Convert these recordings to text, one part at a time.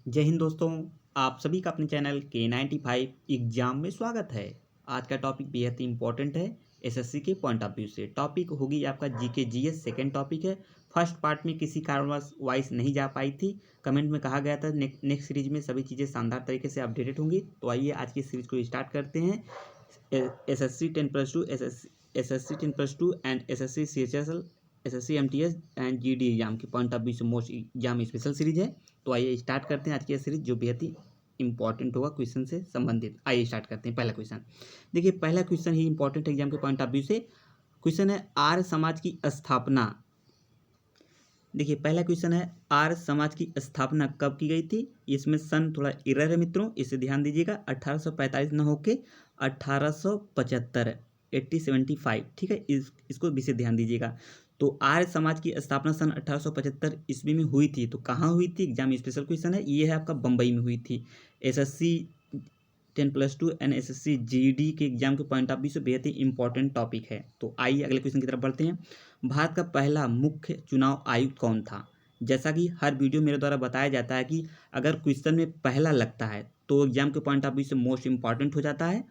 जय हिंद दोस्तों। आप सभी का अपने चैनल K95 एग्जाम में स्वागत है। आज का टॉपिक बेहद ही इंपॉर्टेंट है एसएससी के पॉइंट ऑफ व्यू से। टॉपिक होगी आपका जीके जीएस। सेकंड टॉपिक है। फर्स्ट पार्ट में किसी कारणवश वॉइस नहीं जा पाई थी। कमेंट में कहा गया था नेक्स्ट सीरीज में सभी चीज़ें शानदार तरीके से अपडेटेड होंगी। तो आइए आज की सीरीज को स्टार्ट करते हैं। SSC 10+2 SSC 10+2 and SSC CHSL SSC MTS and GD exam के पॉइंट ऑफ व्यू से मोस्ट एग्जाम स्पेशल सीरीज है। तो आइए स्टार्ट करते हैं आज की सीरीज जो बेहद ही इंपॉर्टेंट होगा क्वेश्चन से संबंधित। आइए स्टार्ट करते हैं। पहला क्वेश्चन देखिए, पहला क्वेश्चन ही इंपॉर्टेंट एग्जाम के पॉइंट ऑफ व्यू से। क्वेश्चन है आर्य समाज की स्थापना। देखिए पहला क्वेश्चन है आर्य समाज की स्थापना कब की गई थी। इसमें सन थोड़ा एरर है मित्रों, इसे ध्यान दीजिएगा। 1845 न होके 1875 1875, ठीक है। इसको भी से ध्यान दीजिएगा। तो आर्य समाज की स्थापना सन 1875 ईस्वी में हुई थी। तो कहाँ हुई थी, एग्जाम स्पेशल क्वेश्चन है। ये है आपका बम्बई में हुई थी। एसएससी 10+2 एंड एसएससी जीडी के एग्जाम के पॉइंट ऑफ व्यू से बेहद ही इंपॉर्टेंट टॉपिक है। तो आइए अगले क्वेश्चन की तरफ बढ़ते हैं। भारत का पहला मुख्य चुनाव आयुक्त कौन था। जैसा कि हर वीडियो मेरे द्वारा बताया जाता है कि अगर क्वेश्चन में पहला लगता है तो एग्जाम के पॉइंट ऑफ व्यू से मोस्ट इंपॉर्टेंट हो जाता है।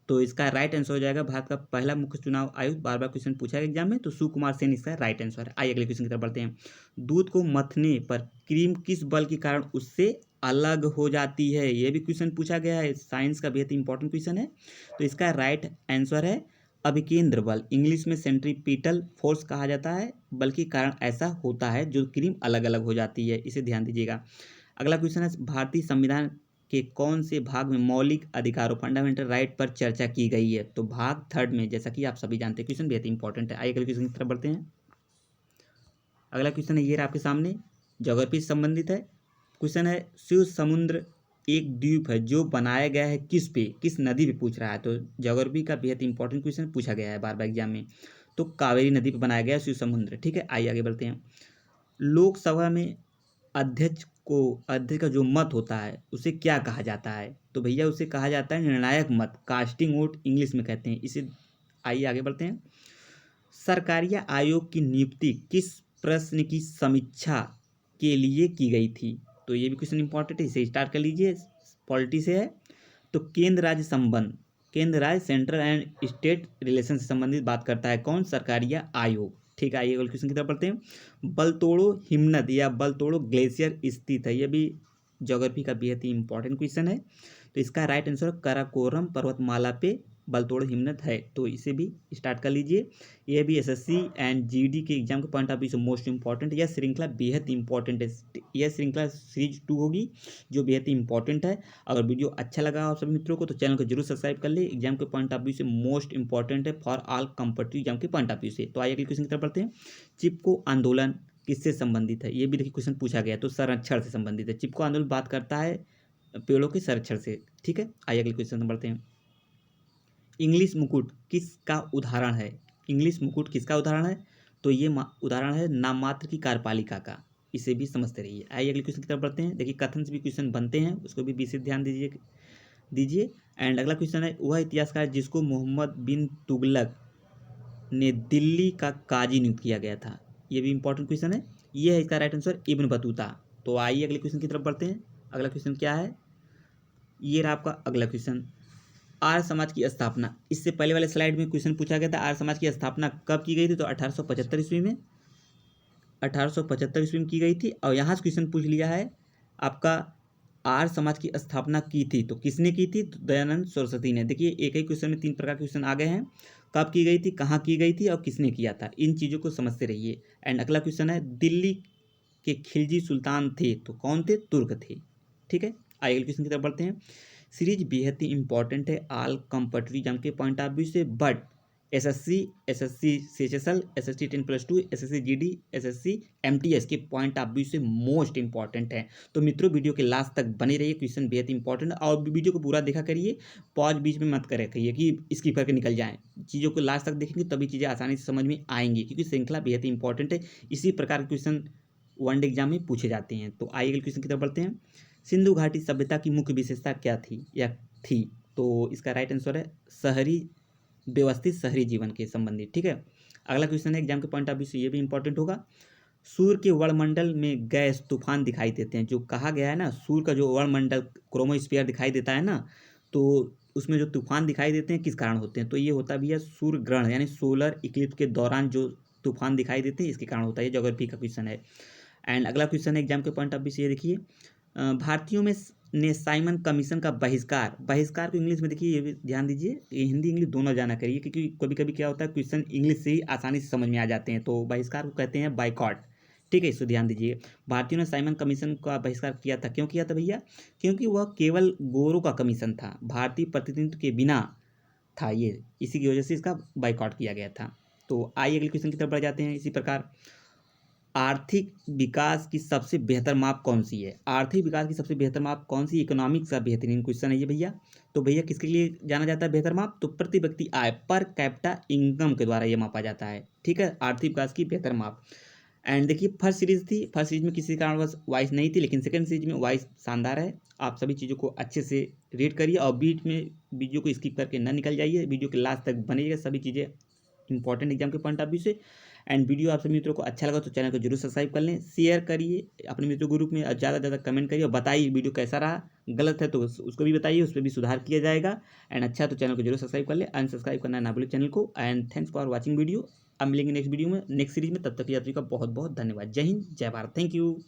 तो इसका राइट आंसर हो जाएगा भारत का पहला मुख्य चुनाव आयुक्त। बार बार क्वेश्चन पूछा है एग्जाम में, तो सुकुमार सेन इसका राइट आंसर है। आइए अगले क्वेश्चन की तरफ बढ़ते हैं। दूध को मथने पर क्रीम किस बल के कारण उससे अलग हो जाती है। यह भी क्वेश्चन पूछा गया है, साइंस का बेहद इंपॉर्टेंट क्वेश्चन है। तो इसका राइट आंसर है अभिकेंद्र बल। इंग्लिश में सेंट्रीपिटल फोर्स कहा जाता है। बल के कारण ऐसा होता है जो क्रीम अलग अलग हो जाती है, इसे ध्यान दीजिएगा। अगला क्वेश्चन है भारतीय संविधान के कौन से भाग में मौलिक अधिकारों फंडामेंटल राइट पर चर्चा की गई है। तो भाग थर्ड में, जैसा कि आप सभी जानते हैं। क्वेश्चन बेहद इंपॉर्टेंट है। आइए अगले क्वेश्चन की तरफ बढ़ते हैं। अगला क्वेश्चन है ये रहा आपके सामने, ज्योग्राफी से संबंधित है। क्वेश्चन है शिव समुद्र एक द्वीप है जो बनाया गया है किस पे, किस नदी पे पूछ रहा है। तो ज्योग्राफी का बेहद इंपॉर्टेंट क्वेश्चन पूछा गया है बार बार एग्जाम में। तो कावेरी नदी पे बनाया गया है शिव समुद्र, ठीक है। आइए आगे बढ़ते हैं। लोकसभा में अध्यक्ष का जो मत होता है उसे क्या कहा जाता है। तो भैया उसे कहा जाता है निर्णायक मत, कास्टिंग वोट इंग्लिश में कहते हैं इसे। आइए आगे बढ़ते हैं। सरकारिया आयोग की नियुक्ति किस प्रश्न की समीक्षा के लिए की गई थी। तो ये भी क्वेश्चन इंपॉर्टेंट है, इसे स्टार्ट कर लीजिए। पॉलिटी से है। तो केंद्र राज्य संबंध, केंद्र राज्य सेंट्रल एंड स्टेट रिलेशन से संबंधित बात करता है कौन, सरकारिया आयोग, ठीक है। आइए अगले क्वेश्चन की तरफ बढ़ते हैं। बलतोड़ो हिमनद या बलतोड़ो ग्लेशियर स्थित है। यह भी ज्योग्राफी का बेहद ही इंपॉर्टेंट क्वेश्चन है। तो इसका राइट आंसर काराकोरम पर्वतमाला पे बलतोड़ हिमनद है। तो इसे भी स्टार्ट कर लीजिए। यह भी एसएससी एंड जीडी के एग्जाम के पॉइंट ऑफ व्यू से मोस्ट इंपॉर्टेंट। यह श्रृंखला बेहद इंपॉर्टेंट है। यह श्रृंखला सीरीज 2 होगी जो बेहद ही इंपॉर्टेंट है। अगर वीडियो अच्छा लगा आप सभी मित्रों को तो चैनल को जरूर सब्सक्राइब कर ले। एग्जाम के पॉइंट ऑफ व्यू से मोस्ट इंपॉर्टेंट है फॉर ऑल कॉम्पिटिटिव एग्जाम के पॉइंट ऑफ व्यू से। तो आइए अगले क्वेश्चन की तरफ बढ़ते हैं। चिपको आंदोलन किससे संबंधित है। ये भी देखिए क्वेश्चन पूछा गया, तो संरक्षण से संबंधित है। चिपको आंदोलन बात करता है पेड़ों के संरक्षण से, ठीक है। आइए अगले क्वेश्चन बढ़ते हैं। इंग्लिश मुकुट किसका उदाहरण है। इंग्लिश मुकुट किसका उदाहरण है। तो ये उदाहरण है नाममात्र की कार्यपालिका का। इसे भी समझते रहिए। आइए अगले क्वेश्चन की तरफ बढ़ते हैं। देखिए कथन से भी क्वेश्चन बनते हैं, उसको भी विशेष ध्यान दीजिए। एंड अगला क्वेश्चन है वह इतिहासकार जिसको मोहम्मद बिन तुगलक ने दिल्ली का काजी नियुक्त किया गया था। ये भी इंपॉर्टेंट क्वेश्चन है। ये है इसका राइट आंसर इब्न बतूता। तो आइए अगले क्वेश्चन की तरफ बढ़ते हैं। अगला क्वेश्चन क्या है, ये रहा आपका अगला क्वेश्चन। आर्य समाज की स्थापना, इससे पहले वाले स्लाइड में क्वेश्चन पूछा गया था आर्य समाज की स्थापना कब की गई थी। तो 1875 ईस्वी में, 1875 ईस्वी में की गई थी। और यहाँ से क्वेश्चन पूछ लिया है आपका आर्य समाज की स्थापना की थी तो किसने की थी। तो दयानंद सरस्वती ने। देखिए एक ही क्वेश्चन में 3 प्रकार के क्वेश्चन आ गए हैं। कब की गई थी, कहाँ की गई थी और किसने किया था, इन चीज़ों को समझते रहिए। एंड अगला क्वेश्चन है दिल्ली के खिलजी सुल्तान थे तो कौन थे, तुर्क थे, ठीक है। आइए अगले क्वेश्चन की तरफ बढ़ते हैं। सीरीज बेहद ही इंपॉर्टेंट है ऑल कॉम्पिटिटिव एग्जाम के पॉइंट ऑफ व्यू से। But SSC CHSL SSC 10+2 SSC GD SSC MTS के पॉइंट ऑफ व्यू से मोस्ट इंपॉर्टेंट है। तो मित्रों वीडियो के लास्ट तक बने रहिए, क्वेश्चन बेहद इंपॉर्टेंट है। और वीडियो को पूरा देखा करिए, पॉज बीच में मत करे करिए कि स्किप करके निकल जाएं। चीज़ों को लास्ट तक देखेंगे तभी चीज़ें आसानी से समझ में आएंगी, क्योंकि श्रृंखला बेहद ही इंपॉर्टेंट है। इसी प्रकार के क्वेश्चन वनडे एग्जाम में पूछे जाते हैं। तो आइए अगले क्वेश्चन की तरफ बढ़ते हैं। सिंधु घाटी सभ्यता की मुख्य विशेषता क्या थी या थी। तो इसका राइट आंसर है शहरी व्यवस्थित शहरी जीवन के संबंधित, ठीक है। अगला क्वेश्चन है एग्जाम के पॉइंट ऑफ व्यू से ये भी इंपॉर्टेंट होगा। सूर्य के वायुमंडल में गैस तूफान दिखाई देते हैं। जो कहा गया है ना, सूर्य का जो वायुमंडल क्रोमोस्फीयर दिखाई देता है ना, तो उसमें जो तूफान दिखाई देते हैं किस कारण होते हैं, तो ये होता भी है सूर्य ग्रहण यानी सोलर इक्लिप्स के दौरान जो तूफान दिखाई देते हैं इसके कारण होता है। ये ज्योग्राफी का क्वेश्चन है। एंड अगला क्वेश्चन है एग्जाम के पॉइंट ऑफ व्यू से, ये देखिए भारतीयों में ने साइमन कमीशन का बहिष्कार, बहिष्कार को इंग्लिश में देखिए, ये भी ध्यान दीजिए, ये हिंदी इंग्लिश दोनों जाना करिए, क्योंकि कभी कभी क्या होता है क्वेश्चन इंग्लिश से ही आसानी से समझ में आ जाते हैं। तो बहिष्कार को कहते हैं बाइकॉट। ठीक है, इसको ध्यान दीजिए। भारतीयों ने साइमन कमीशन का बहिष्कार किया था, क्यों किया था भैया? क्योंकि वह केवल गोरों का कमीशन था, भारतीय प्रतिनिधित्व के बिना था ये, इसी की वजह से इसका बाइकआउट किया गया था। तो आइए अगले क्वेश्चन की तरफ बढ़ जाते हैं। इसी प्रकार आर्थिक विकास की सबसे बेहतर माप कौन सी है? आर्थिक विकास की सबसे बेहतर माप कौन सी? इकोनॉमिक्स का बेहतरीन क्वेश्चन है ये भैया। तो भैया किसके लिए जाना जाता है बेहतर माप? तो प्रति व्यक्ति आय, पर कैपिटा इनकम के द्वारा ये मापा जाता है। ठीक है, आर्थिक विकास की बेहतर माप। एंड देखिए फर्स्ट सीरीज थी, फर्स्ट सीरीज में किसी कारणवश वॉइस नहीं थी, लेकिन सेकंड सीरीज में वॉइस शानदार है। आप सभी चीज़ों को अच्छे से रीड करिए और बीच में वीडियो को स्किप करके ना निकल जाइए, वीडियो के लास्ट तक बनिएगा, सभी चीज़ें इंपॉर्टेंट एग्जाम के पॉइंट ऑफ व्यू से। एंड वीडियो आप सभी मित्रों को अच्छा लगा तो चैनल को जरूर सब्सक्राइब कर लें, शेयर करिए अपने मित्रों ग्रुप में, ज़्यादा से ज़्यादा कमेंट करिए और बताइए वीडियो कैसा रहा। गलत है तो उसको भी बताइए, उस पर भी सुधार किया जाएगा। एंड अच्छा तो चैनल को जरूर सब्सक्राइब कर ले, अनसब्सक्राइब करना ना भूलें चैनल को। And thanks for watching video. अब मिलेंगे नेक्स्ट वीडियो में, नेक्स्ट सीरीज में, तब तक के लिए आप सभी का बहुत बहुत धन्यवाद। जय हिंद, जय भारत, थैंक यू।